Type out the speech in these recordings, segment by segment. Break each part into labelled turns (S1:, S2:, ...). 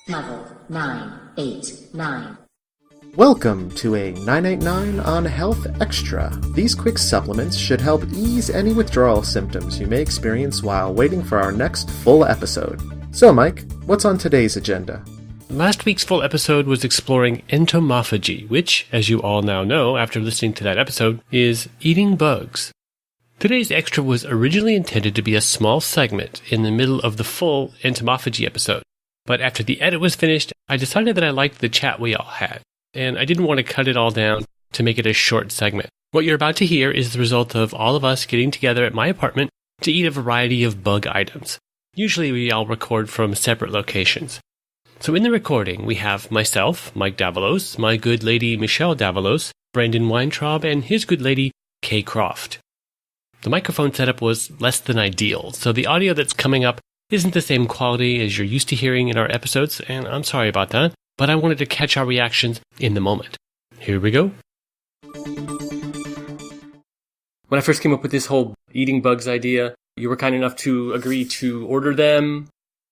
S1: Smuggled 989.
S2: Welcome to a 989 on Health Extra. These quick supplements should help ease any withdrawal symptoms you may experience while waiting for our next full episode. So, Mike, what's on today's agenda?
S3: Last week's full episode was exploring entomophagy, which, as you all now know after listening to that episode, is eating bugs. Today's extra was originally intended to be a small segment in the middle of the full entomophagy episode. But after the edit was finished, I decided that I liked the chat we all had, and I didn't want to cut it all down to make it a short segment. What you're about to hear is the result of all of us getting together at my apartment to eat a variety of bug items. Usually we all record from separate locations. So in the recording, we have myself, Mike Davalos, my good lady Michelle Davalos, Brandon Weintraub, and his good lady Kay Croft. The microphone setup was less than ideal, so the audio that's coming up isn't the same quality as you're used to hearing in our episodes, and I'm sorry about that, but I wanted to catch our reactions in the moment. Here we go. When I first came up with this whole eating bugs idea, you were kind enough to agree to order them.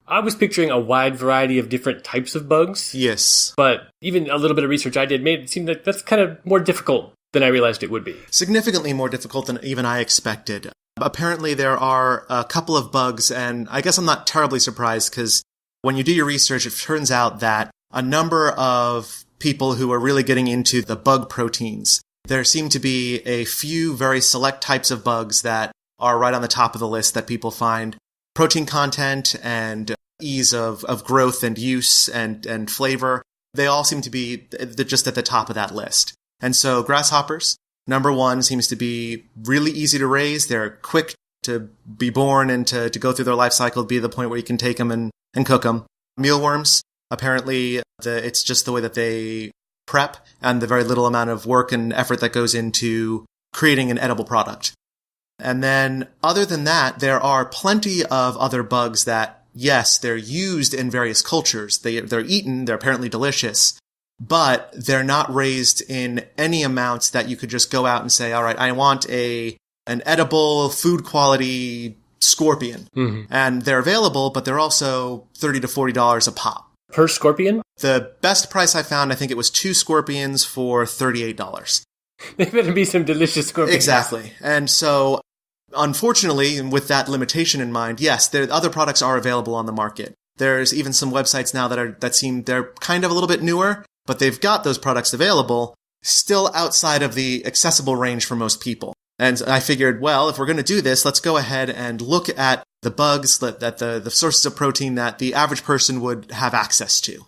S3: I was picturing a wide variety of different types of bugs.
S2: Yes.
S3: But even a little bit of research I did made it seem that that's kind of more difficult than I realized it would be.
S2: Significantly more difficult than even I expected. Apparently there are a couple of bugs, and I guess I'm not terribly surprised because when you do your research, it turns out that a number of people who are really getting into the bug proteins, there seem to be a few very select types of bugs that are right on the top of the list that people find protein content and ease of growth and use and flavor. They all seem to be just at the top of that list. And so grasshoppers, number one, seems to be really easy to raise. They're quick to be born and to go through their life cycle, be the point where you can take them and cook them. Mealworms, apparently, it's just the way that they prep and the very little amount of work and effort that goes into creating an edible product. And then, other than that, there are plenty of other bugs that, yes, they're used in various cultures. They're eaten, they're apparently delicious, but they're not raised in any amounts that you could just go out and say, all right, I want an edible food quality scorpion. Mm-hmm. And they're available, but they're also $30 to $40 a pop.
S3: Per scorpion?
S2: The best price I found, I think it was 2 scorpions for $38.
S3: There better be some delicious scorpions.
S2: Exactly. And so, unfortunately, with that limitation in mind, yes, other products are available on the market. There's even some websites now that seem they're kind of a little bit newer, but they've got those products available, still outside of the accessible range for most people. And I figured, well, if we're going to do this, let's go ahead and look at the bugs, that the sources of protein that the average person would have access to.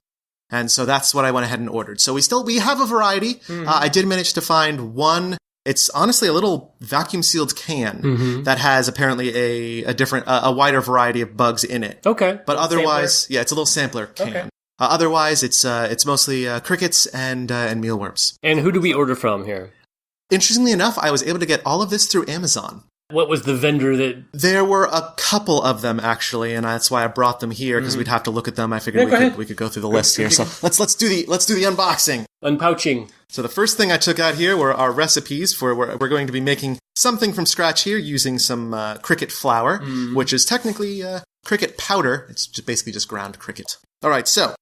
S2: And so that's what I went ahead and ordered. So we have a variety. Mm-hmm. I did manage to find one. It's honestly a little vacuum sealed can that has apparently a wider variety of bugs in it.
S3: Okay.
S2: But otherwise, sampler. Yeah, it's a little sampler can. Okay. Otherwise, it's mostly crickets and mealworms.
S3: And who do we order from here?
S2: Interestingly enough, I was able to get all of this through Amazon.
S3: What was the vendor that...
S2: There were a couple of them, actually, and that's why I brought them here, because we'd have to look at them. I figured we could go through the list here. So let's do the unboxing.
S3: Unpouching.
S2: So the first thing I took out here were our recipes for we're going to be making something from scratch here using some cricket flour, which is technically cricket powder. It's basically just ground cricket. All right, so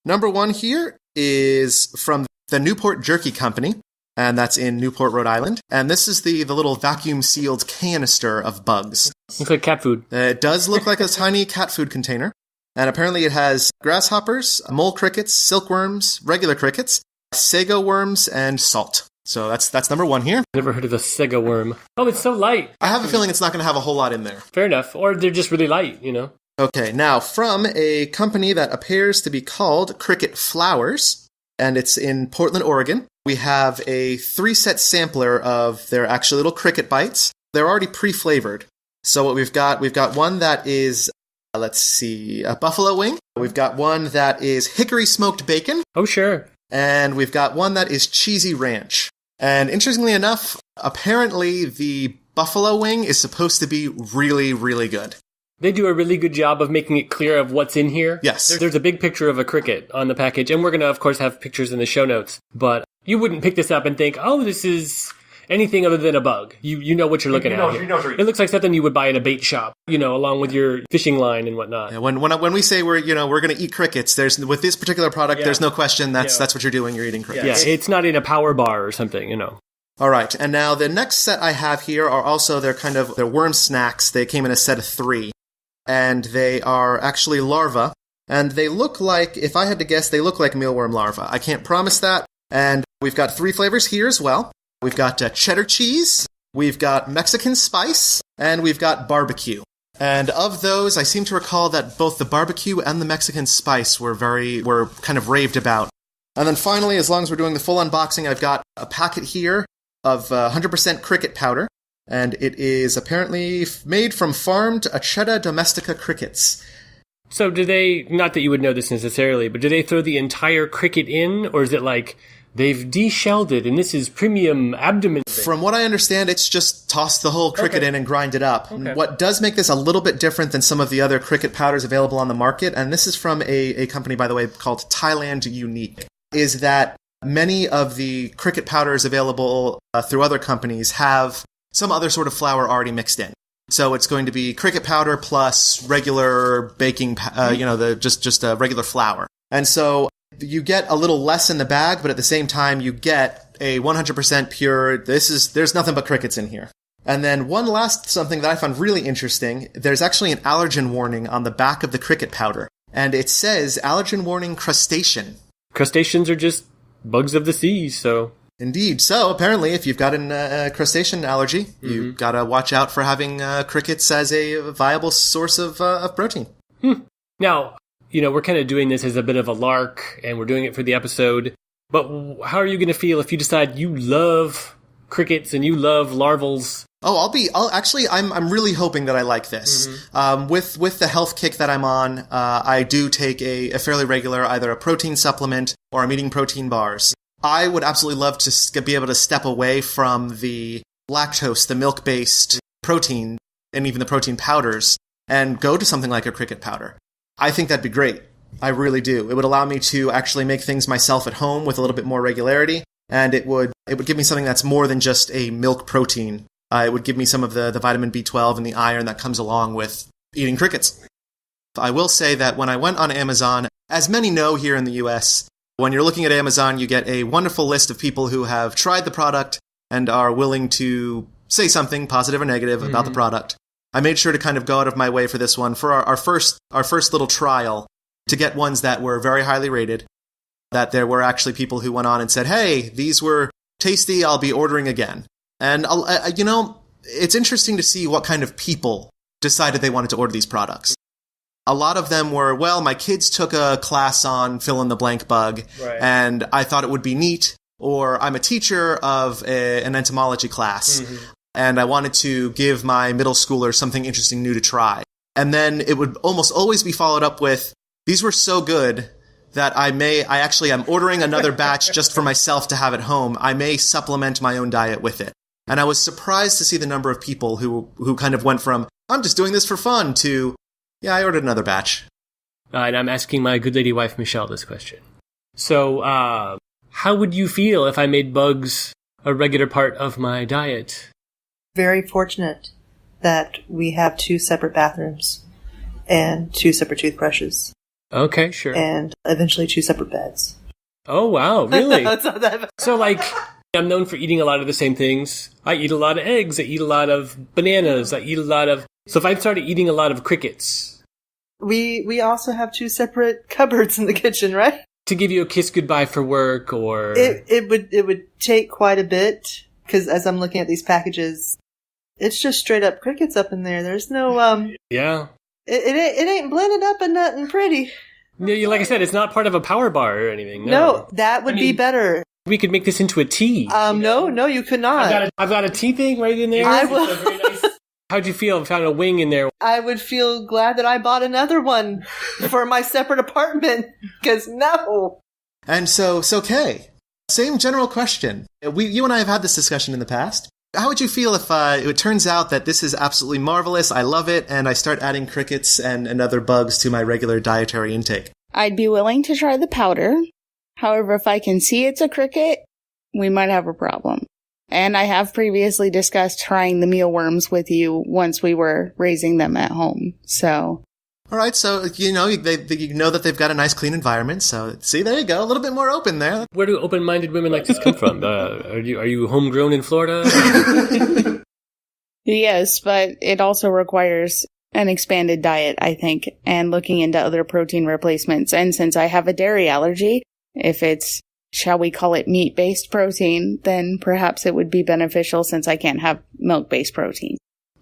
S2: number one here is from the Newport Jerky Company. And that's in Newport, Rhode Island. And this is the little vacuum-sealed canister of bugs.
S3: Looks like cat food.
S2: It does look like a tiny cat food container. And apparently it has grasshoppers, mole crickets, silkworms, regular crickets, sago worms, and salt. So that's number one here.
S3: Never heard of the sago worm. Oh, it's so light.
S2: I have a feeling it's not going to have a whole lot in there.
S3: Fair enough. Or they're just really light, you know.
S2: Okay, now from a company that appears to be called Cricket Flowers, and it's in Portland, Oregon. We have a 3-set sampler of their actual little cricket bites. They're already pre-flavored. So what we've got one that is, a buffalo wing. We've got one that is hickory smoked bacon.
S3: Oh, sure.
S2: And we've got one that is cheesy ranch. And interestingly enough, apparently the buffalo wing is supposed to be really, really good.
S3: They do a really good job of making it clear of what's in here.
S2: Yes.
S3: There's a big picture of a cricket on the package, and we're going to, of course, have pictures in the show notes. But you wouldn't pick this up and think, oh, this is anything other than a bug. You know what you're looking at here. It looks like something you would buy in a bait shop, along with your fishing line and whatnot.
S2: Yeah, when we say we're going to eat crickets, with this particular product, there's no question that's what you're doing. You're eating crickets.
S3: Yeah, it's not in a power bar or something,
S2: All right, and now the next set I have here are also they're worm snacks. They came in a set of 3, and they are actually larvae, and they look like, if I had to guess, they look like mealworm larvae. I can't promise that, and we've got 3 flavors here as well. We've got cheddar cheese, we've got Mexican spice, and we've got barbecue. And of those, I seem to recall that both the barbecue and the Mexican spice were kind of raved about. And then finally, as long as we're doing the full unboxing, I've got a packet here of 100% cricket powder, and it is apparently made from farmed Acheta domestica crickets.
S3: So do they, not that you would know this necessarily, but do they throw the entire cricket in, or is it like they've deshelled it and this is premium abdomen thing?
S2: From what I understand, it's just toss the whole cricket in and grind it up. Okay. What does make this a little bit different than some of the other cricket powders available on the market, and this is from a company, by the way, called Thailand Unique, is that many of the cricket powders available through other companies have some other sort of flour already mixed in. So it's going to be cricket powder plus regular baking, just regular flour. And so you get a little less in the bag, but at the same time you get a 100% pure, there's nothing but crickets in here. And then one last something that I found really interesting, there's actually an allergen warning on the back of the cricket powder. And it says, allergen warning crustacean.
S3: Crustaceans are just bugs of the sea, so...
S2: Indeed. So, apparently, if you've got a crustacean allergy, you've got to watch out for having crickets as a viable source of protein.
S3: Now, we're kind of doing this as a bit of a lark, and we're doing it for the episode, but how are you going to feel if you decide you love crickets and you love larvals?
S2: I'm really hoping that I like this. With the health kick that I'm on, I do take a fairly regular, either a protein supplement or I'm eating protein bars. I would absolutely love to be able to step away from the lactose, the milk-based protein, and even the protein powders, and go to something like a cricket powder. I think that'd be great. I really do. It would allow me to actually make things myself at home with a little bit more regularity, and it would give me something that's more than just a milk protein. It would give me some of the vitamin B12 and the iron that comes along with eating crickets. I will say that when I went on Amazon, as many know here in the US, when you're looking at Amazon, you get a wonderful list of people who have tried the product and are willing to say something, positive or negative, about the product. I made sure to kind of go out of my way for this one, for our first little trial, to get ones that were very highly rated, that there were actually people who went on and said, hey, these were tasty, I'll be ordering again. And, it's interesting to see what kind of people decided they wanted to order these products. A lot of them were, well, my kids took a class on fill-in-the-blank bug, and I thought it would be neat, or I'm a teacher of an entomology class, and I wanted to give my middle schooler something interesting new to try. And then it would almost always be followed up with, these were so good that I'm ordering another batch just for myself to have at home. I may supplement my own diet with it. And I was surprised to see the number of people who kind of went from, I'm just doing this for fun, to, yeah, I ordered another batch.
S3: And I'm asking my good lady wife, Michelle, this question. So, how would you feel if I made bugs a regular part of my diet?
S4: Very fortunate that we have 2 separate bathrooms and 2 separate toothbrushes.
S3: Okay, sure.
S4: And eventually 2 separate beds.
S3: Oh, wow, really? So, I'm known for eating a lot of the same things. I eat a lot of eggs. I eat a lot of bananas. So if I started eating a lot of crickets.
S4: We also have 2 separate cupboards in the kitchen, right?
S3: To give you a kiss goodbye for work, or...
S4: It would take quite a bit, because as I'm looking at these packages, it's just straight up crickets up in there. There's no,
S3: Yeah.
S4: It ain't blended up and nothing pretty.
S3: Yeah, like I said, it's not part of a power bar or anything.
S4: No, that would be better.
S3: We could make this into a tea.
S4: No, you could not.
S3: I've got a tea thing right in there.
S4: I will.
S3: Very nice. How'd you feel? Found a wing in there.
S4: I would feel glad that I bought another one for my separate apartment, because no.
S2: And so Kay, same general question. You and I have had this discussion in the past. How would you feel if it turns out that this is absolutely marvelous, I love it, and I start adding crickets and other bugs to my regular dietary intake?
S5: I'd be willing to try the powder. However, if I can see it's a cricket, we might have a problem. And I have previously discussed trying the mealworms with you once we were raising them at home. So.
S2: All right, so you know that they've got a nice, clean environment. So see, there you go, a little bit more open there.
S3: Where do open-minded women like this come from? Are you homegrown in Florida?
S5: Yes, but it also requires an expanded diet, I think, and looking into other protein replacements. And since I have a dairy allergy, if it's, shall we call it meat-based protein, then perhaps it would be beneficial since I can't have milk-based protein.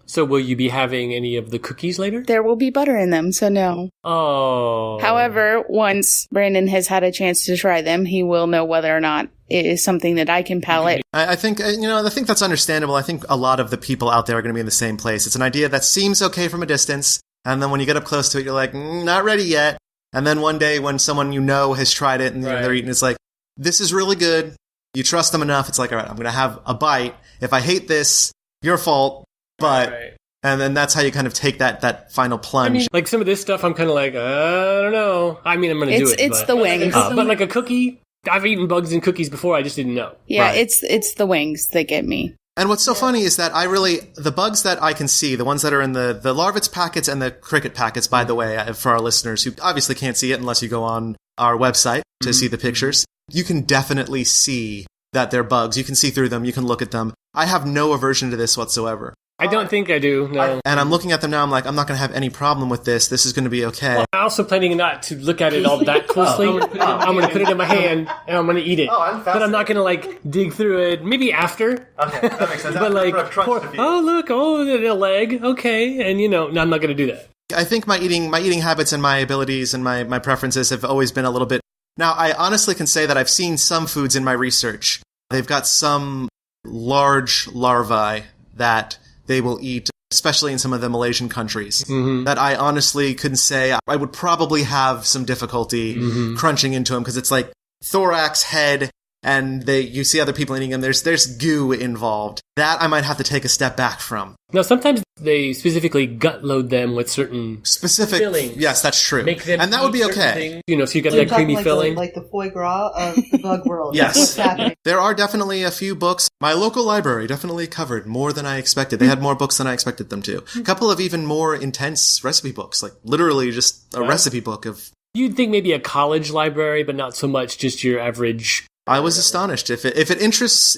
S3: So will you be having any of the cookies later?
S5: There will be butter in them, so no.
S3: Oh.
S5: However, once Brandon has had a chance to try them, he will know whether or not it is something that I can palate.
S2: I think that's understandable. I think a lot of the people out there are going to be in the same place. It's an idea that seems okay from a distance, and then when you get up close to it, you're like, not ready yet. And then one day when someone you know has tried it and they're eating, it's like, this is really good. You trust them enough. It's like, all right, I'm going to have a bite. If I hate this, your fault. But, and then that's how you kind of take that final plunge.
S3: I mean, like some of this stuff, I'm kind of like, I don't know. I mean, I'm going to do it.
S5: It's the wings.
S3: But like a cookie, I've eaten bugs in cookies before. I just didn't know.
S5: Yeah, it's the wings that get me.
S2: And what's so funny is that the bugs that I can see, the ones that are in the larvets packets and the cricket packets, by the way, for our listeners who obviously can't see it unless you go on our website to see the pictures, you can definitely see that they're bugs. You can see through them. You can look at them. I have no aversion to this whatsoever.
S3: I don't think I do, no.
S2: And I'm looking at them now, I'm like, I'm not going to have any problem with this. This is going to be okay.
S3: Well, I'm also planning not to look at it all that closely. I'm going to put it in my hand, and I'm going to eat it. But I'm not going to, like, dig through it. Maybe after.
S2: Okay, that makes sense.
S3: But, like, a leg, okay. And, no, I'm not going to do that.
S2: I think my eating habits and my abilities and my preferences have always been a little bit... Now, I honestly can say that I've seen some foods in my research. They've got some large larvae that they will eat, especially in some of the Malaysian countries, that I honestly couldn't say. I would probably have some difficulty crunching into them because it's like thorax, head, and you see other people eating them. There's goo involved. That I might have to take a step back from.
S3: Now, sometimes they specifically gut load them with certain
S2: specific fillings. Yes, that's true.
S3: Make them
S2: and that would be okay.
S3: Things. So you got that creamy filling.
S4: Like the foie gras of the bug world.
S2: Yes. There are definitely a few books. My local library definitely covered more than I expected. They had more books than I expected them to. A couple of even more intense recipe books, like literally just a recipe book of...
S3: You'd think maybe a college library, but not so much just your average...
S2: I was astonished. If it interests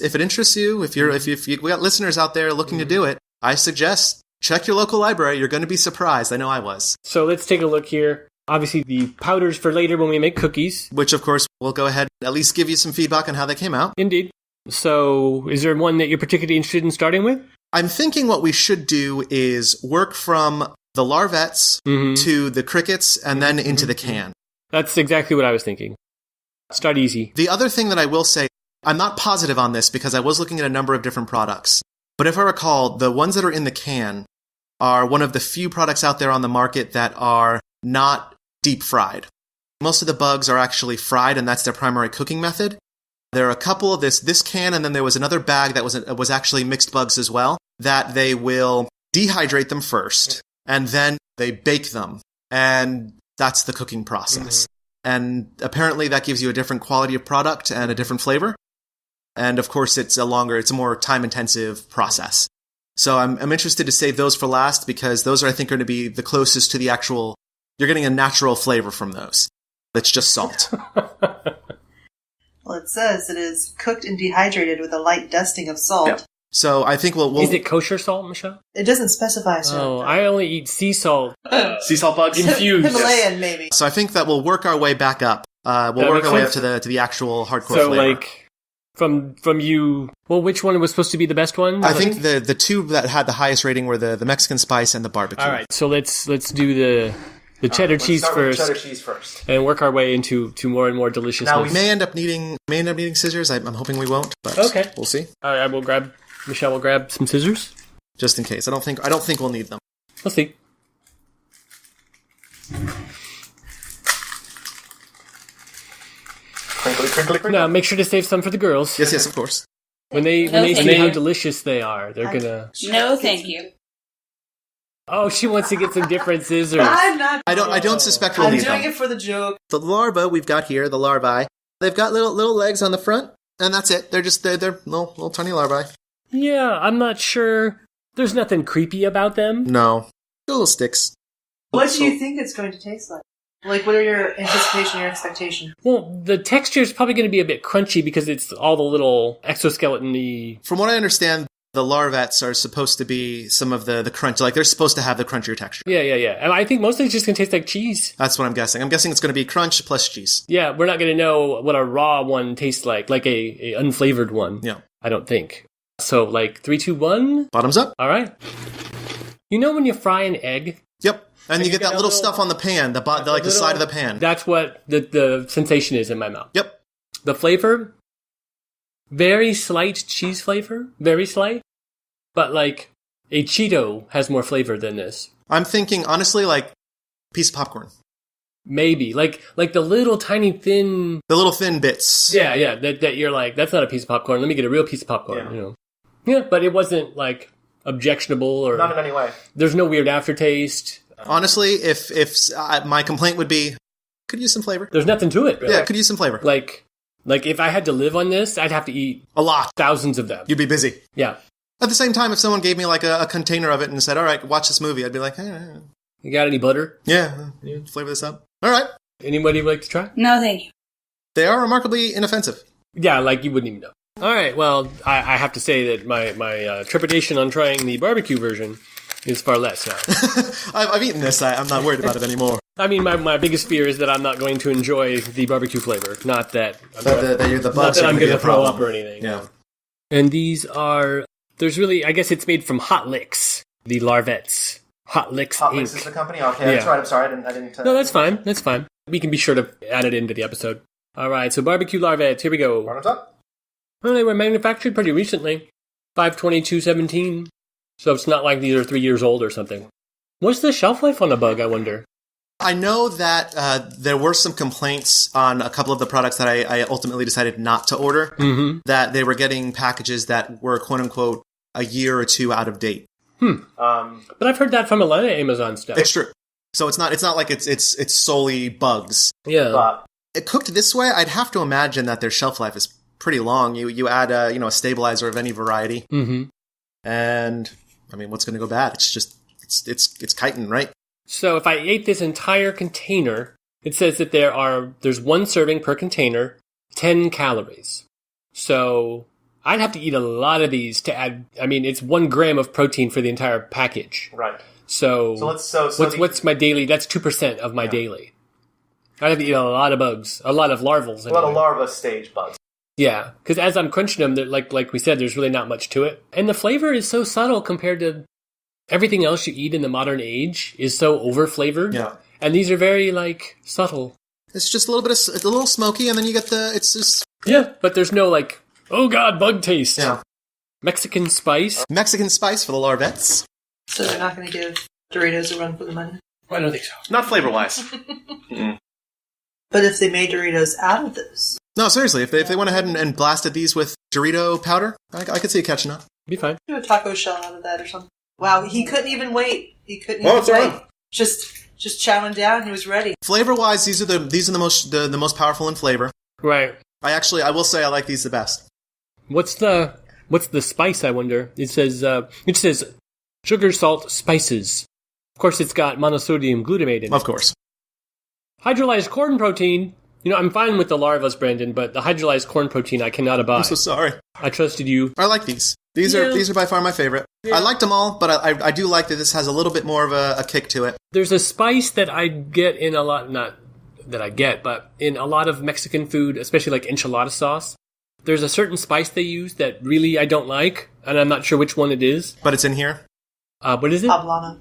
S2: you, if we got listeners out there looking to do it, I suggest check your local library. You're going to be surprised. I know I was.
S3: So let's take a look here. Obviously, the powders for later when we make cookies.
S2: Which, of course, we'll go ahead and at least give you some feedback on how they came out.
S3: Indeed. So is there one that you're particularly interested in starting with?
S2: I'm thinking what we should do is work from the larvettes to the crickets and then into the can.
S3: That's exactly what I was thinking. Start easy.
S2: The other thing that I will say, I'm not positive on this because I was looking at a number of different products. But if I recall, the ones that are in the can are one of the few products out there on the market that are not deep fried. Most of the bugs are actually fried, and that's their primary cooking method. There are a couple of this can, and then there was another bag that was actually mixed bugs as well, that they will dehydrate them first, and then they bake them. And that's the cooking process. And apparently that gives you a different quality of product and a different flavor. And of course, it's a more time-intensive process. So I'm interested to save those for last because those are, I think, going to be the closest to the actual... You're getting a natural flavor from those. It's just salt.
S4: Well, it says it is cooked and dehydrated with a light dusting of salt.
S2: Yep. So I think we'll...
S3: Is it kosher salt, Michelle?
S4: It doesn't specify, sir.
S3: Oh, I only eat sea salt.
S2: Sea salt bugs?
S3: Infused.
S4: Himalayan, maybe.
S2: So I think that we'll work our way back up. We'll work our way up to the actual hardcore flavor.
S3: So, like, from you... Well, which one was supposed to be the best one?
S2: I think the two that had the highest rating were the Mexican spice and the barbecue.
S3: All right, so let's do the cheddar cheese first.
S2: Cheddar cheese first,
S3: and work our way into more and more deliciousness.
S2: Now we may end up needing scissors. I'm hoping we won't, but
S3: okay,
S2: we'll see.
S3: All right, Michelle will grab some scissors
S2: just in case. I don't think we'll need them.
S3: We'll see.
S2: Crinkly.
S3: Now make sure to save some for the girls.
S2: Yes, of course.
S3: When they see how delicious they are, they're gonna.
S5: No, thank you.
S3: Oh, she wants to get some different scissors.
S4: I'm not.
S2: I don't suspect we'll need them.
S4: I'm doing it for the joke.
S2: The larvae we've got here, the larvae, they've got little legs on the front, And that's it. They're little tiny larvae.
S3: Yeah, I'm not sure. There's nothing creepy about them.
S2: No. Little sticks.
S4: What do you think it's going to taste like? Like, what are your anticipation, your expectation?
S3: Well, the texture is probably going to be a bit crunchy because it's all the little exoskeleton-y.
S2: From what I understand, the larvettes are supposed to be some of the crunch. Like, they're supposed to have the crunchier texture.
S3: Yeah. And I think mostly it's just going to taste like cheese.
S2: That's what I'm guessing. I'm guessing it's going to be crunch plus cheese.
S3: Yeah, we're not going to know what a raw one tastes like a unflavored one.
S2: Yeah.
S3: I don't think. So, like, 3, 2, 1?
S2: Bottoms up.
S3: All right. You know when you fry an egg?
S2: Yep. And you get that little stuff on the pan, the side of the pan.
S3: That's what the sensation is in my mouth.
S2: Yep.
S3: The flavor, very slight cheese flavor, very slight. But like a Cheeto has more flavor than this.
S2: I'm thinking, honestly, like piece of popcorn.
S3: Maybe. Like the little tiny thin...
S2: The little thin bits.
S3: Yeah. That you're like, that's not a piece of popcorn. Let me get a real piece of popcorn, you know. Yeah, but it wasn't like objectionable or...
S2: Not in any way.
S3: There's no weird aftertaste.
S2: Honestly, if my complaint would be, could use some flavor.
S3: There's nothing to it, really.
S2: Yeah, could use some flavor.
S3: Like if I had to live on this, I'd have to eat
S2: a lot,
S3: thousands of them.
S2: You'd be busy.
S3: Yeah.
S2: At the same time, if someone gave me like a container of it and said, "All right, watch this movie," I'd be like, "Hey,
S3: you got any butter?
S2: Yeah, flavor this up." All right.
S3: Anybody would like to try?
S5: No, thank you.
S2: They are remarkably inoffensive.
S3: Yeah, like you wouldn't even know. All right. Well, I have to say that my trepidation on trying the barbecue version is far less now.
S2: I've eaten this. I'm not worried about it anymore.
S3: I mean, my biggest fear is that I'm not going to enjoy the barbecue flavor. Not that I'm going to throw up or anything.
S2: Yeah.
S3: And these are, there's really, I guess it's made from Hot Licks, the larvettes. Hot Licks
S2: Hot
S3: Inc.
S2: Licks is the company? Okay, that's right. I'm sorry. I didn't
S3: No, that's fine. That's fine. We can be sure to add it into the episode. All right, so barbecue larvettes. Here we go.
S2: Bottoms up.
S3: Well, they were manufactured pretty recently. 5/22/17. So it's not like these are 3 years old or something. What's the shelf life on a bug, I wonder?
S2: I know that there were some complaints on a couple of the products that I ultimately decided not to order, that they were getting packages that were, quote-unquote, a year or two out of date.
S3: But I've heard that from a lot of Amazon stuff.
S2: It's true. So it's not like it's solely bugs.
S3: Yeah.
S2: But it cooked this way, I'd have to imagine that their shelf life is pretty long. You add a stabilizer of any variety, and I mean, what's going to go bad? It's just it's chitin, right?
S3: So if I ate this entire container, it says that there's 1 serving per container, 10 calories. So I'd have to eat a lot of these to add. I mean, it's 1 gram of protein for the entire package.
S2: Right.
S3: So what's my daily? That's 2% of my daily. I'd have to eat a lot of bugs, a lot of larvals.
S2: A lot of larva stage bugs.
S3: Yeah, because as I'm crunching them, like we said, there's really not much to it, and the flavor is so subtle compared to everything else you eat in the modern age is so over-flavored.
S2: Yeah.
S3: And these are very, subtle.
S2: It's just a little smoky, and then you get it's just...
S3: Yeah, but there's no, oh god, bug taste.
S2: Yeah.
S3: Mexican spice.
S2: Mexican spice for the larvettes.
S4: So they're not going to give Doritos a run for the money?
S3: I don't think so.
S2: Not flavor-wise.
S4: But if they made Doritos out of this...
S2: No, seriously, if they went ahead and blasted these with Dorito powder, I could see it catching up.
S3: Be fine.
S4: Do a taco shell out of that or something. Wow, he couldn't even wait. Wait. Just chowing down. He was ready.
S2: Flavor-wise, these are the most powerful in flavor.
S3: Right.
S2: I will say I like these the best.
S3: What's the spice, I wonder? It says sugar, salt, spices. Of course, it's got monosodium glutamate in it.
S2: Of course.
S3: Hydrolyzed corn protein. I'm fine with the larvas, Brandon, but the hydrolyzed corn protein I cannot abide.
S2: I'm so sorry.
S3: I trusted you.
S2: I like these. These are by far my favorite. Yeah. I liked them all, but I do like that this has a little bit more of a kick to it.
S3: There's a spice that I get in a lot, not that I get, but in a lot of Mexican food, especially like enchilada sauce. There's a certain spice they use that really I don't like, and I'm not sure which one it is.
S2: But it's in here?
S3: What is it?
S4: Poblano.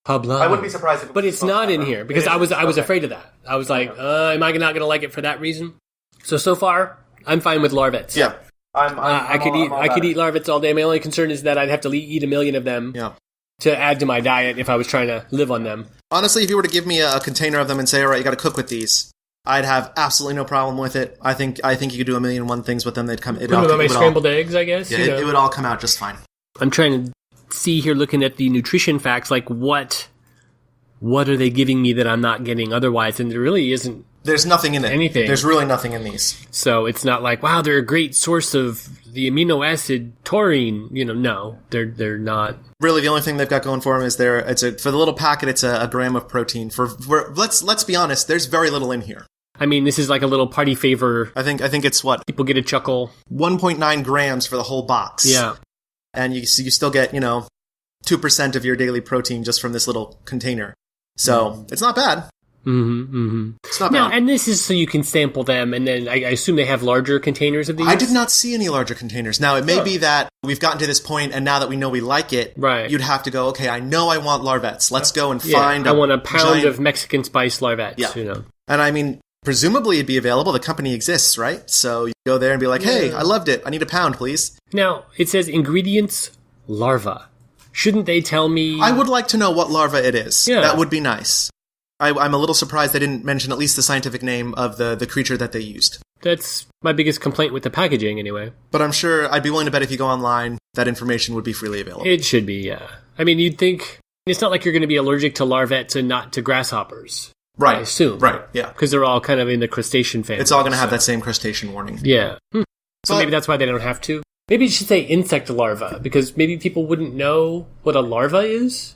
S2: I wouldn't be surprised if it was.
S3: But it's not in here, because I was afraid of that. I was like, am I not going to like it for that reason? So far, I'm fine with larvettes.
S2: Yeah.
S3: I could eat larvettes all day. My only concern is that I'd have to eat 1 million of them to add to my diet if I was trying to live on them.
S2: Honestly, if you were to give me a container of them and say, all right, you got to cook with these, I'd have absolutely no problem with it. I think you could do 1,000,001 things with them. They'd come.
S3: My scrambled eggs, I guess.
S2: Yeah, it would all come out just fine.
S3: I'm trying to see here, looking at the nutrition facts, what are they giving me that I'm not getting otherwise? And there really isn't
S2: There's nothing in it.
S3: Anything.
S2: There's really nothing in these.
S3: So it's not like, wow, they're a great source of the amino acid taurine. No, they're not.
S2: Really, the only thing they've got going for them is for the little packet, it's a gram of protein. Let's be honest, there's very little in here.
S3: I mean, this is like a little party favor.
S2: I think it's what?
S3: People get a chuckle.
S2: 1.9 grams for the whole box.
S3: Yeah.
S2: And you still get, 2% of your daily protein just from this little container. So, it's not bad. It's not
S3: Now,
S2: bad.
S3: and this is so you can sample them, and then I assume they have larger containers of these?
S2: I did not see any larger containers. Now, it may be that we've gotten to this point, and now that we know we like it,
S3: right.
S2: You'd have to go, okay, I know I want larvettes. Let's go and
S3: Yeah,
S2: find
S3: I want a pound
S2: giant...
S3: of Mexican spice larvettes,
S2: Yeah. And I mean, presumably it'd be available. The company exists, right? So you go there and be like, hey, I loved it. I need a pound, please.
S3: Now, it says ingredients, larva. Shouldn't they tell me?
S2: I would like to know what larva it is.
S3: Yeah.
S2: That would be nice. I'm a little surprised they didn't mention at least the scientific name of the creature that they used.
S3: That's my biggest complaint with the packaging, anyway.
S2: But I'm sure I'd be willing to bet if you go online, that information would be freely available.
S3: It should be, yeah. I mean, you'd think it's not like you're going to be allergic to larvettes and not to grasshoppers.
S2: Right.
S3: I assume.
S2: Right, yeah.
S3: Because they're all kind of in the crustacean family.
S2: It's all going to have that same crustacean warning.
S3: Yeah. So
S2: But-
S3: maybe that's why they don't have to. Maybe it should say insect larva, because maybe people wouldn't know what a larva is.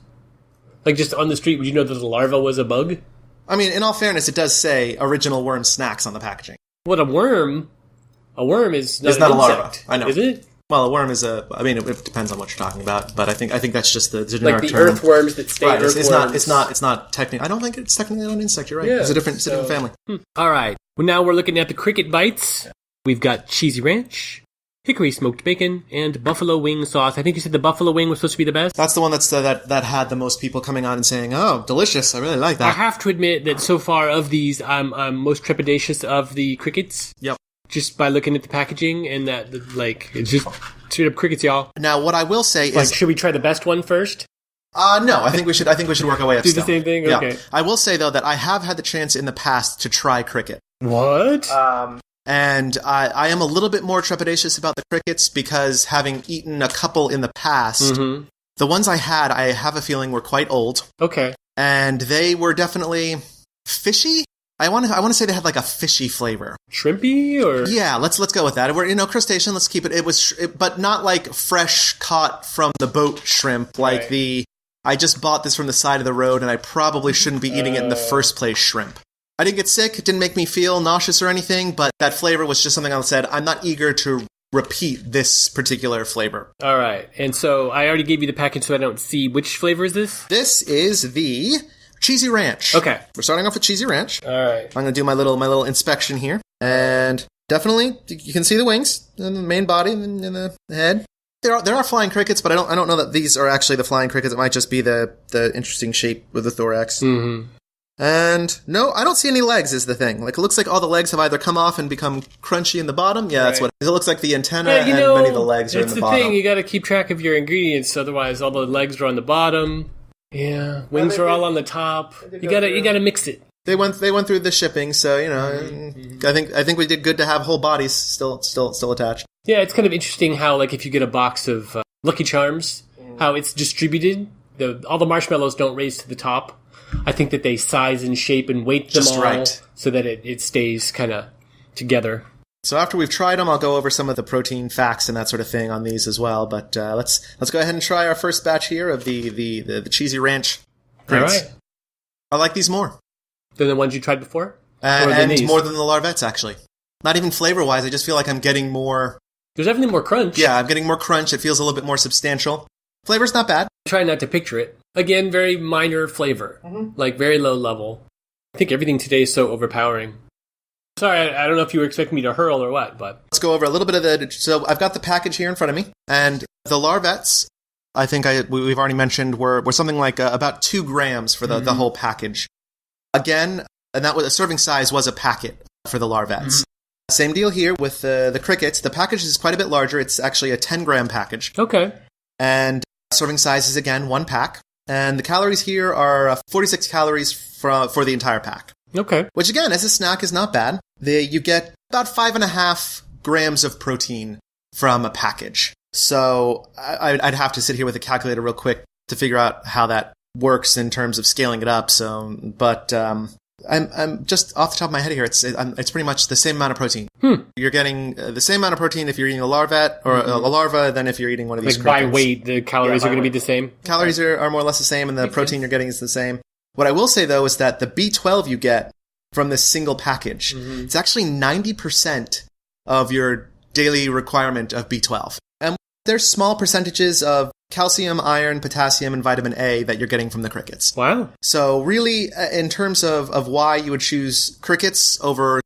S3: Like, just on the street, would you know that a larva was a bug?
S2: I mean, in all fairness, it does say original worm snacks on the packaging.
S3: What, a worm? A worm is not
S2: It's
S3: an
S2: not a
S3: insect,
S2: larva. I know.
S3: Is it?
S2: Well, a worm is it depends on what you're talking about, but I think that's just the generic
S3: Like the
S2: term.
S3: earthworms that stay
S2: Right,
S3: earthworms.
S2: it's not technically, I don't think it's technically an insect, you're right.
S3: Yeah,
S2: it's a different family.
S3: All right. Well, now we're looking at the cricket bites. We've got cheesy ranch, hickory smoked bacon, and buffalo wing sauce. I think you said the buffalo wing was supposed to be the best.
S2: That's the one that had the most people coming on and saying, "Oh, delicious! I really like
S3: I
S2: that."
S3: have to admit that so far of these, I'm most trepidatious of the crickets.
S2: Yep.
S3: Just by looking at the packaging and that, like, it's just straight up crickets, y'all.
S2: Now, what I will say
S3: Like,
S2: is,
S3: should we try the best one first?
S2: no, I think we should work our way up.
S3: Do the
S2: still.
S3: same thing?
S2: Yeah.
S3: Okay.
S2: I will say though that I have had the chance in the past to try cricket.
S3: What?
S2: And I am a little bit more trepidatious about the crickets because having eaten a couple in the past, the ones I had, I have a feeling were quite old.
S3: Okay.
S2: And they were definitely fishy. I want to say they had like a fishy flavor.
S3: Shrimpy or?
S2: Yeah, let's go with that. We're crustacean. Let's keep it. It was, but not like fresh caught from the boat shrimp. Like
S3: Right.
S2: I just bought this from the side of the road, and I probably shouldn't be eating it in the first place. Shrimp. I didn't get sick. It didn't make me feel nauseous or anything. But that flavor was just something I said. I'm not eager to repeat this particular flavor.
S3: All right. And so I already gave you the package, so I don't see which flavor is this.
S2: This is the cheesy ranch.
S3: Okay.
S2: We're starting off with cheesy ranch.
S3: All right.
S2: I'm going to do my little inspection here. And definitely, you can see the wings, and the main body, and the head. There are flying crickets, but I don't know that these are actually the flying crickets. It might just be the interesting shape with the thorax.
S3: Mm-hmm.
S2: And no, I don't see any legs is the thing. Like, it looks like all the legs have either come off and become crunchy in the bottom. Yeah, that's what it looks like. The antenna and many of the legs are in the bottom.
S3: It's the thing. You got to keep track of your ingredients, otherwise all the legs are on the bottom. Yeah, wings are all on the top. You gotta mix it.
S2: They went through the shipping, so I think we did good to have whole bodies still attached.
S3: Yeah, it's kind of interesting how, like, if you get a box of Lucky Charms, how it's distributed. All the marshmallows don't raise to the top. I think that they size and shape and weight them
S2: Just
S3: all
S2: right.
S3: so that it stays kind of together.
S2: So after we've tried them, I'll go over some of the protein facts and that sort of thing on these as well. But let's go ahead and try our first batch here of the cheesy ranch prints.
S3: All right.
S2: I like these more.
S3: Than the ones you tried before?
S2: And more than the larvettes, actually. Not even flavor-wise, I just feel like I'm getting more...
S3: There's definitely more crunch.
S2: Yeah, I'm getting more crunch. It feels a little bit more substantial. Flavor's not bad.
S3: Try not to picture it. Again, very minor flavor. Like, very low level. I think everything today is so overpowering. Sorry, I don't know if you were expecting me to hurl or what, but...
S2: Let's go over a little bit of the... So I've got the package here in front of me, and the larvettes, I think we've already mentioned, were something like about 2 grams for the whole package. Again, and that was a serving size was a packet for the larvettes. Same deal here with the crickets. The package is quite a bit larger. It's actually a 10-gram package.
S3: Okay.
S2: And serving size is, again, 1 pack. And the calories here are 46 calories for the entire pack.
S3: Okay.
S2: Which, again, as a snack is not bad. You get about 5.5 grams of protein from a package. So I'd have to sit here with a calculator real quick to figure out how that works in terms of scaling it up. So, but I'm just off the top of my head here. It's pretty much the same amount of protein. You're getting the same amount of protein if you're eating a larva or a larva than if you're eating one of these
S3: Like by
S2: crickets.
S3: weight, the calories are going to be the same?
S2: Calories are more or less the same, and the protein you're getting is the same. What I will say, though, is that the B12 you get from this single package, it's actually 90% of your daily requirement of B12. And there's small percentages of calcium, iron, potassium, and vitamin A that you're getting from the crickets.
S3: Wow.
S2: So really, in terms of why you would choose crickets over,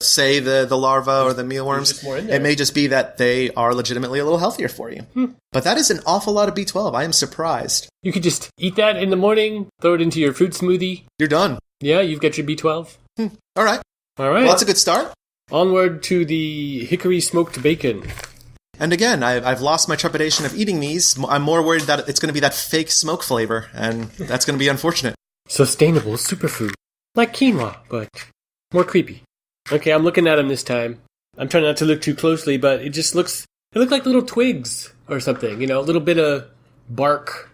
S2: say, the larva or the mealworms, it may just be that they are legitimately a little healthier for you. But that is an awful lot of B12. I am surprised.
S3: You could just eat that in the morning, throw it into your fruit smoothie.
S2: You're done.
S3: Yeah, you've got your B12.
S2: All right.
S3: All right.
S2: Well, that's a good start.
S3: Onward to the hickory smoked bacon.
S2: And again, I've lost my trepidation of eating these. I'm more worried that it's going to be that fake smoke flavor, and that's going to be unfortunate.
S3: Sustainable superfood. Like quinoa, but more creepy. Okay, I'm looking at them this time. I'm trying not to look too closely, but it look like little twigs or something, a little bit of bark.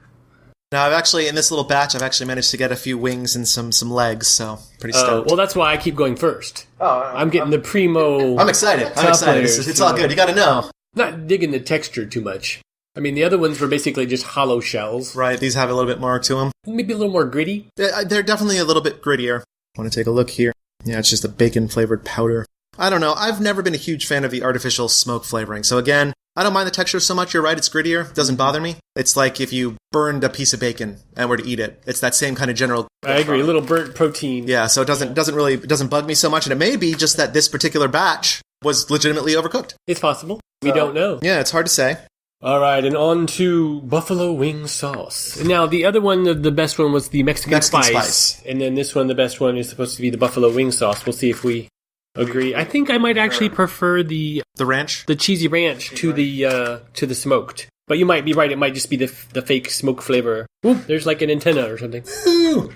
S2: Now, in this little batch, I've actually managed to get a few wings and some legs, so pretty stoked.
S3: Well, that's why I keep going first. I'm getting the primo.
S2: I'm excited. It's all good. You got to know.
S3: Not digging the texture too much. I mean, the other ones were basically just hollow shells.
S2: Right, these have a little bit more to them.
S3: Maybe a little more gritty.
S2: They're definitely a little bit grittier. I want to take a look here. Yeah, it's just a bacon-flavored powder. I don't know. I've never been a huge fan of the artificial smoke flavoring. So again, I don't mind the texture so much. You're right, it's grittier. It doesn't bother me. It's like if you burned a piece of bacon and were to eat it. It's that same kind of general...
S3: I agree. A little burnt protein.
S2: Yeah, so it doesn't bug me so much. And it may be just that this particular batch was legitimately overcooked.
S3: It's possible. We don't know.
S2: Yeah, it's hard to say.
S3: All right, and on to buffalo wing sauce. Now, the other one, the best one was the Mexican spice. And then this one, the best one, is supposed to be the buffalo wing sauce. We'll see if we agree. I think I might actually prefer the
S2: ranch,
S3: the cheesy ranch to the smoked. But you might be right. It might just be the fake smoke flavor. Ooh, there's like an antenna or something. Ooh.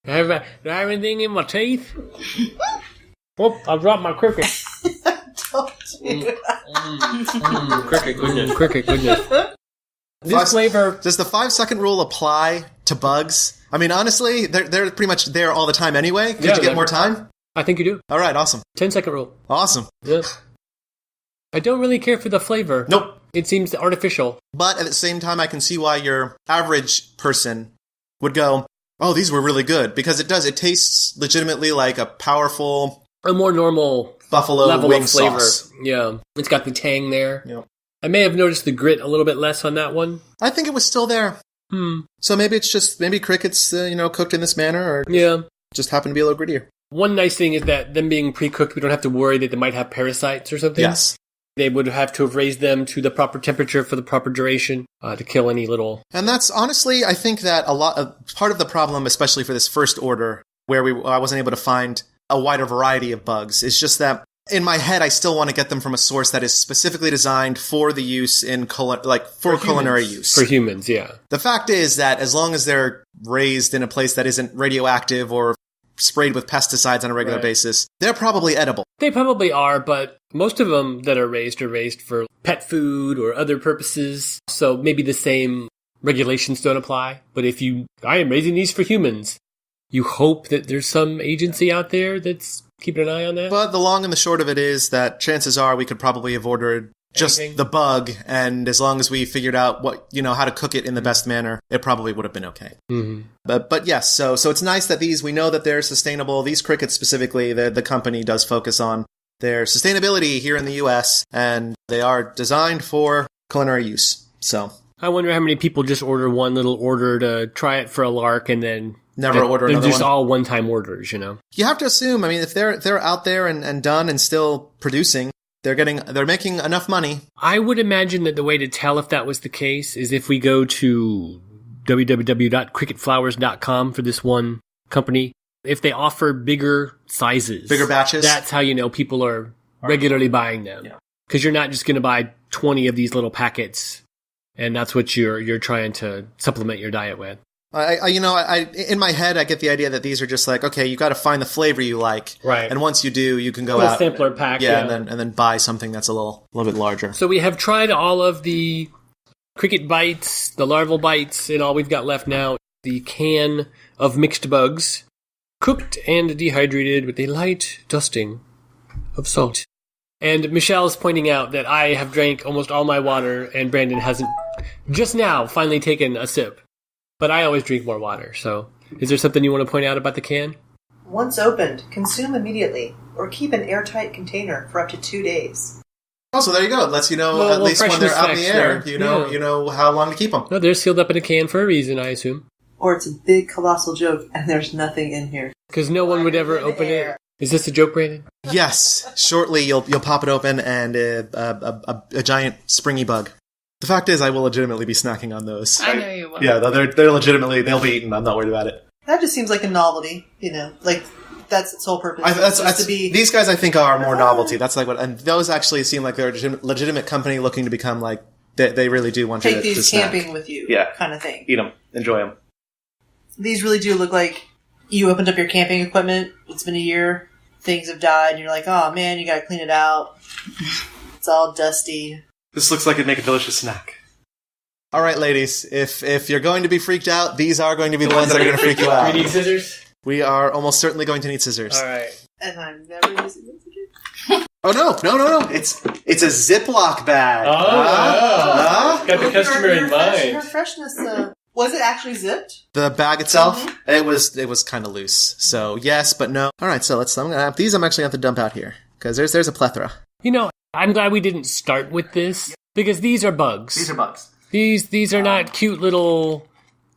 S3: Do I have anything in my teeth? Oh, I dropped my cricket. Cricket goodness. This flavor...
S2: Does the 5-second rule apply to bugs? I mean, honestly, they're pretty much there all the time anyway. Could you get more time?
S3: I think you do.
S2: All right, awesome.
S3: 10-second rule.
S2: Awesome.
S3: Yeah. I don't really care for the flavor.
S2: Nope.
S3: It seems artificial.
S2: But at the same time, I can see why your average person would go, oh, these were really good. Because it does. It tastes legitimately like a powerful...
S3: A more normal...
S2: buffalo
S3: level
S2: wing
S3: of flavor.
S2: Sauce.
S3: Yeah. It's got the tang there.
S2: Yep.
S3: I may have noticed the grit a little bit less on that one.
S2: I think it was still there. So maybe it's just, crickets, cooked in this manner, or just happen to be a little grittier.
S3: One nice thing is that them being pre-cooked, we don't have to worry that they might have parasites or something.
S2: Yes.
S3: They would have to have raised them to the proper temperature for the proper duration to kill any little...
S2: And that's, honestly, I think that part of the problem, especially for this first order, where I wasn't able to find a wider variety of bugs, is just that in my head, I still want to get them from a source that is specifically designed for the use in culinary use.
S3: For humans, yeah.
S2: The fact is that as long as they're raised in a place that isn't radioactive or sprayed with pesticides on a regular basis, they're probably edible.
S3: They probably are, but most of them that are raised for pet food or other purposes. So maybe the same regulations don't apply. But I am raising these for humans, you hope that there's some agency out there that's keeping an eye on that.
S2: But the long and the short of it is that chances are we could probably have ordered just the bug, and as long as we figured out how to cook it in the best manner, it probably would have been okay. Mm-hmm. But yes, so it's nice that we know that they're sustainable. These crickets specifically, the company does focus on their sustainability here in the U.S., and they are designed for culinary use. So
S3: I wonder how many people just order one little order to try it for a lark and then
S2: never order another one.
S3: They're just all one-time orders, You
S2: have to assume, if they're out there and done and still producing, they're making enough money.
S3: I would imagine that the way to tell if that was the case is if we go to www.cricketflowers.com for this one company. If they offer bigger sizes,
S2: bigger batches,
S3: that's how you know people are regularly buying them. Because you're not just going to buy 20 of these little packets, and that's what you're trying to supplement your diet with.
S2: I in my head, I get the idea that these are just like, okay, you got to find the flavor you like,
S3: right?
S2: And once you do, you can go out,
S3: sampler pack,
S2: and then buy something that's a little bit larger.
S3: So we have tried all of the cricket bites, the larval bites, and all we've got left now the can of mixed bugs, cooked and dehydrated with a light dusting of salt. And Michelle's pointing out that I have drank almost all my water, and Brandon hasn't just now finally taken a sip. But I always drink more water, so is there something you want to point out about the can?
S4: Once opened, consume immediately, or keep an airtight container for up to 2 days.
S2: Also, there you go. It lets you know at least when they're out in the air. You know how long to keep them.
S3: No, they're sealed up in a can for a reason, I assume.
S4: Or it's a big, colossal joke, and there's nothing in here.
S3: Because no one would ever open it. Is this a joke, Brandon?
S2: Yes. Shortly, you'll pop it open, and a giant springy bug. The fact is, I will legitimately be snacking on those.
S5: I know you will.
S2: Yeah, they're legitimately, they'll be eaten. I'm not worried about it.
S4: That just seems like a novelty, like that's its whole purpose.
S2: These guys, I think, are more novelty. That's like and those actually seem like they're a legitimate company looking to become like, they really do want
S4: take
S2: you to
S4: these
S2: snack.
S4: camping with you, kind of thing.
S2: Eat them, enjoy them.
S4: These really do look like you opened up your camping equipment. It's been a year. Things have died. And you're like, oh man, you gotta clean it out. It's all dusty.
S2: This looks like it'd make a delicious snack. All right, ladies. If you're going to be freaked out, these are going to be the ones that are going to freak you out.
S3: We need scissors?
S2: We are almost certainly going to need scissors.
S3: All right.
S4: And I'm never using this again.
S2: Oh no! It's a Ziploc bag.
S3: Got the customer in mind.
S4: Your freshness. Was it actually zipped?
S2: The bag itself, it was kind of loose. So yes, but no. All right, so I'm gonna have these. I'm actually gonna have to dump out here because there's a plethora.
S3: You know, I'm glad we didn't start with this because these are bugs.
S2: These are bugs.
S3: These are not cute little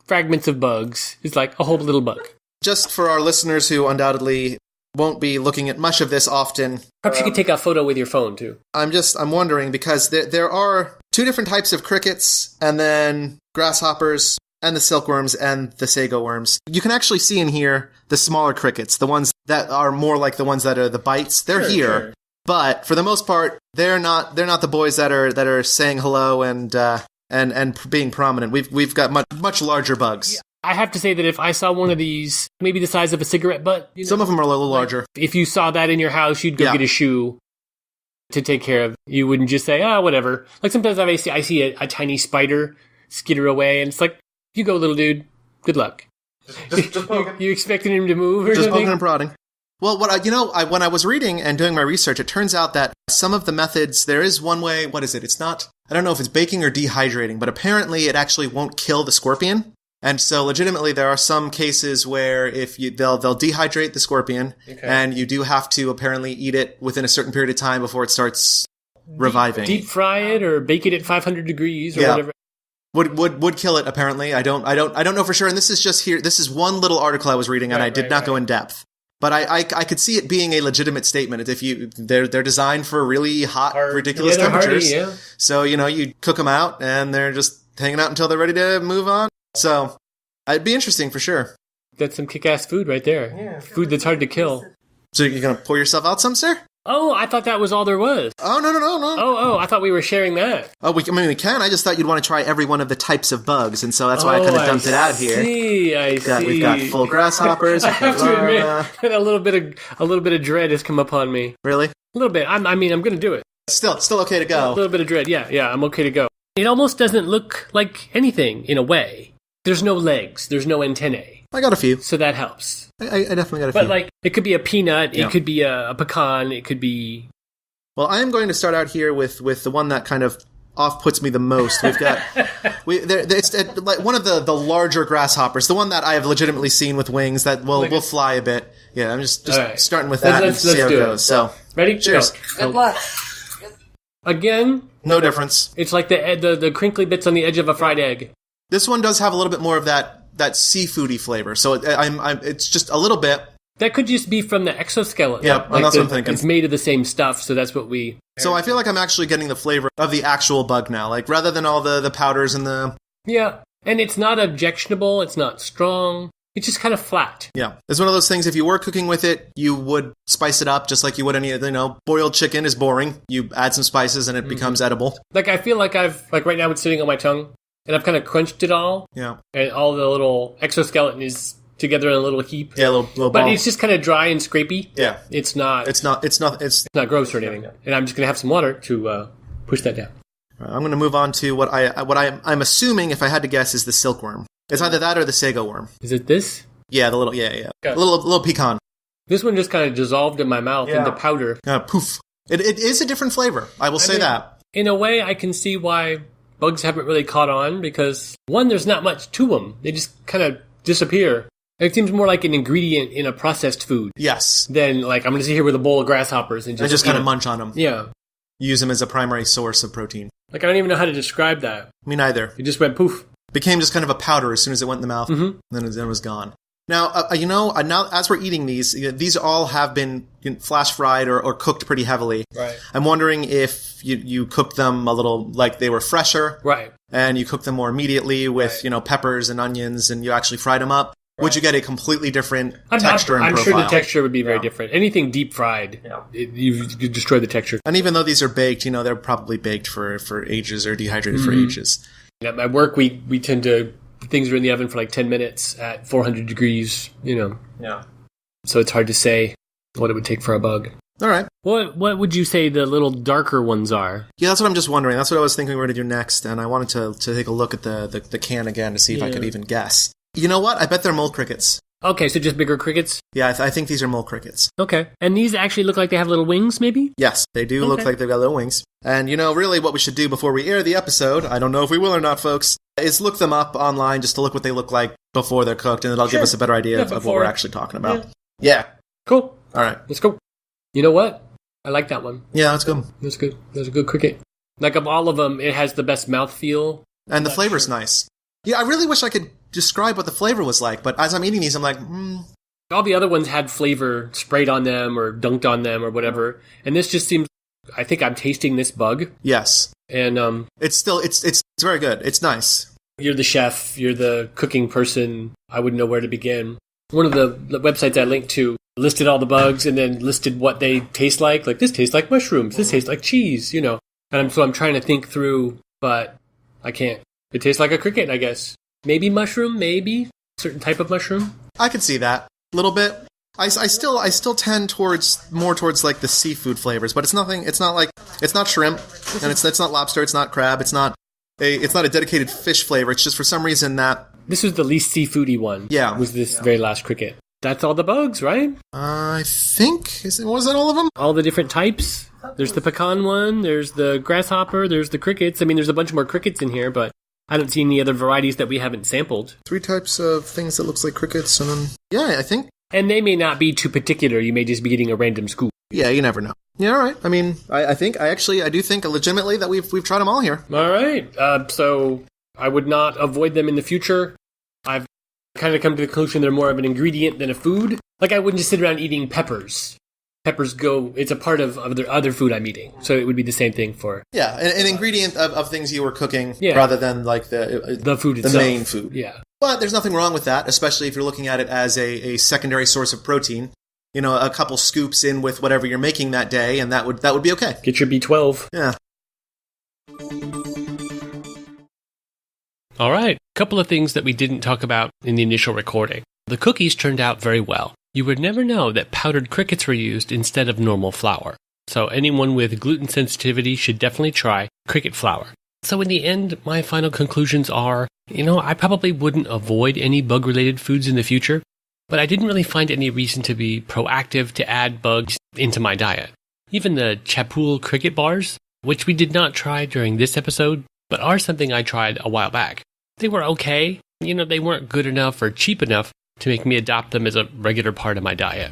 S3: fragments of bugs. It's like a whole little bug.
S2: Just for our listeners who undoubtedly won't be looking at much of this often.
S3: Perhaps you could take a photo with your phone too.
S2: I'm wondering because there are two different types of crickets and then grasshoppers and the silkworms and the sago worms. You can actually see in here the smaller crickets, the ones that are more like the ones that are the bites. They're here. Sure. But for the most part, they're not the boys that are saying hello and being prominent. We've got much larger bugs.
S3: Yeah. I have to say that if I saw one of these, maybe the size of a cigarette butt.
S2: Some of them are a little larger.
S3: If you saw that in your house, you'd go get a shoe to take care of. You wouldn't just say, whatever. Like sometimes I see a tiny spider skitter away, and it's like, you go, little dude. Good luck.
S2: Just poking.
S3: You expecting him to move or something?
S2: Just poking and prodding. Well, when I was reading and doing my research, it turns out that some of the methods, there is one way, what is it? It's not, I don't know if it's baking or dehydrating, but apparently it actually won't kill the scorpion. And so legitimately there are some cases where they'll dehydrate the scorpion, and you do have to apparently eat it within a certain period of time before it starts reviving.
S3: Deep fry it or bake it at 500 degrees or whatever.
S2: Would kill it apparently. I don't know for sure. And this is just here. This is one little article I was reading, and I did not go in depth. But I could see it being a legitimate statement. They're designed for really hot, ridiculous temperatures.
S3: Hardy, yeah.
S2: So you cook them out, and they're just hanging out until they're ready to move on. So it'd be interesting for sure.
S3: That's some kick-ass food right there. Yeah, food that's hard to kill.
S2: So you're gonna pour yourself out some, sir?
S3: Oh, I thought that was all there was.
S2: Oh, no.
S3: Oh, I thought we were sharing that.
S2: Oh, we can. I just thought you'd want to try every one of the types of bugs, and so that's why I kind of dumped it out here.
S3: I see.
S2: We've got full grasshoppers.
S3: I have to admit that a little bit of dread has come upon me.
S2: Really?
S3: A little bit. I'm going to do it.
S2: Still okay to go.
S3: A little bit of dread. Yeah, I'm okay to go. It almost doesn't look like anything in a way. There's no legs. There's no antennae.
S2: I got a few.
S3: So that helps.
S2: I definitely got a few.
S3: But like, it could be a peanut. It could be a pecan. It could be...
S2: Well, I am going to start out here with the one that kind of off-puts me the most. We've got... it's like one of the larger grasshoppers, the one that I have legitimately seen with wings that will fly a bit. Yeah, I'm just
S3: right.
S2: starting with that and see how it goes. So,
S3: ready?
S2: Cheers.
S5: Good luck.
S3: Again?
S2: No difference.
S3: It's like the crinkly bits on the edge of a fried egg.
S2: This one does have a little bit more of that seafoody flavor, so it's just a little bit.
S3: That could just be from the exoskeleton.
S2: Yeah, that's what I'm thinking.
S3: It's made of the same stuff, so that's what we...
S2: So I feel like I'm actually getting the flavor of the actual bug now, like rather than all the powders and the...
S3: Yeah, and it's not objectionable, it's not strong, it's just kind of flat.
S2: Yeah, it's one of those things, if you were cooking with it, you would spice it up just like you would any, boiled chicken is boring. You add some spices and it becomes edible.
S3: Like, I feel like right now it's sitting on my tongue, and I've kind of crunched it all.
S2: Yeah.
S3: And all the little exoskeleton is together in a little heap.
S2: Yeah, a little
S3: But
S2: ball.
S3: it's just kind of dry and scrapey.
S2: Yeah.
S3: It's not gross or anything. And I'm just going to have some water to push that down.
S2: I'm going to move on to what I'm assuming, if I had to guess, is the silkworm. It's either that or the sago worm.
S3: Is it this?
S2: Yeah, the little, yeah.
S3: Okay.
S2: Little pecan.
S3: This one just kind of dissolved in my mouth into powder.
S2: Poof. It is a different flavor. I will say that.
S3: In a way, I can see why bugs haven't really caught on because, one, there's not much to them. They just kind of disappear. It seems more like an ingredient in a processed food.
S2: Yes.
S3: Than like, I'm going to sit here with a bowl of grasshoppers and just
S2: kind of munch on them.
S3: Yeah.
S2: Use them as a primary source of protein.
S3: Like, I don't even know how to describe that.
S2: Me neither.
S3: It just went poof.
S2: Became just kind of a powder as soon as it went in the mouth. Mm-hmm. Then it was gone. Now, now as we're eating these all have been flash fried or cooked pretty heavily.
S3: Right.
S2: I'm wondering if you cooked them a little like they were fresher.
S3: Right.
S2: And you cooked them more immediately with, peppers and onions and you actually fried them up. Right. Would you get a completely different texture and profile?
S3: I'm sure the texture would be very different. Anything deep fried, you destroy the texture.
S2: And even though these are baked, they're probably baked for ages or dehydrated for ages.
S3: At my work, we tend to... Things are in the oven for like 10 minutes at 400 degrees, Yeah. So it's hard to say what it would take for a bug.
S2: All right.
S3: What would you say the little darker ones are?
S2: Yeah, that's what I'm just wondering. That's what I was thinking we were going to do next, and I wanted to take a look at the can again to see if I could even guess. You know what? I bet they're mole crickets.
S3: Okay, so just bigger crickets?
S2: Yeah, I think these are mole crickets.
S3: Okay. And these actually look like they have little wings, maybe?
S2: Yes, they do look like they've got little wings. And, really what we should do before we air the episode, I don't know if we will or not, folks, is look them up online just to look what they look like before they're cooked, and it'll give us a better idea of what we're actually talking about. Yeah.
S3: Cool.
S2: All right.
S3: Let's go. You know what? I like that one.
S2: Yeah, that's good.
S3: That's good. That's a good cricket. Like, of all of them, it has the best mouthfeel.
S2: And the flavor's nice. Yeah, I really wish I could describe what the flavor was like, but as I'm eating these, I'm like,
S3: All the other ones had flavor sprayed on them or dunked on them or whatever. And this just seems... I think I'm tasting this bug.
S2: Yes.
S3: And
S2: it's very good. It's nice.
S3: You're the chef. You're the cooking person. I wouldn't know where to begin. One of the websites I linked to listed all the bugs and then listed what they taste like. Like, this tastes like mushrooms. This tastes like cheese, And I'm trying to think through, but I can't. It tastes like a cricket, I guess. Maybe mushroom, maybe. Certain type of mushroom.
S2: I could see that. A little bit. I still tend more towards like the seafood flavors, but it's not shrimp, and it's not lobster, it's not crab, it's not a dedicated fish flavor. It's just for some reason that
S3: this was the least seafoody one.
S2: Yeah,
S3: was this very last cricket? That's all the bugs, right?
S2: I think was that all of them?
S3: All the different types. There's the pecan one. There's the grasshopper. There's the crickets. I mean, there's a bunch more crickets in here, but I don't see any other varieties that we haven't sampled.
S2: 3 types of things that looks like crickets, and then I think.
S3: And they may not be too particular. You may just be getting a random scoop.
S2: Yeah, you never know. Yeah, all right. I mean, I do think legitimately that we've tried them all here.
S3: All right. So I would not avoid them in the future. I've kind of come to the conclusion they're more of an ingredient than a food. Like, I wouldn't just sit around eating peppers. Peppers it's a part of the other food I'm eating. So it would be the same thing for...
S2: Yeah, an ingredient of things you were cooking rather than like the
S3: food itself.
S2: The main food.
S3: Yeah.
S2: But there's nothing wrong with that, especially if you're looking at it as a secondary source of protein. A couple scoops in with whatever you're making that day, and that would be okay.
S3: Get your B12.
S2: Yeah.
S3: All right. Couple of things that we didn't talk about in the initial recording. The cookies turned out very well. You would never know that powdered crickets were used instead of normal flour. So anyone with gluten sensitivity should definitely try cricket flour. So in the end, my final conclusions are, I probably wouldn't avoid any bug-related foods in the future, but I didn't really find any reason to be proactive to add bugs into my diet. Even the Chapul cricket bars, which we did not try during this episode, but are something I tried a while back. They were okay. They weren't good enough or cheap enough to make me adopt them as a regular part of my diet.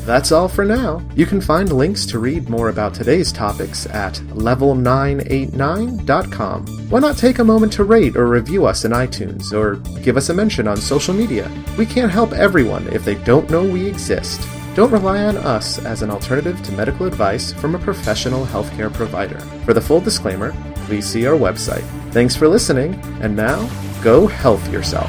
S2: That's all for now. You can find links to read more about today's topics at level989.com. Why not take a moment to rate or review us in iTunes, or give us a mention on social media? We can't help everyone if they don't know we exist. Don't rely on us as an alternative to medical advice from a professional healthcare provider. For the full disclaimer, please see our website. Thanks for listening, and now, go health yourself.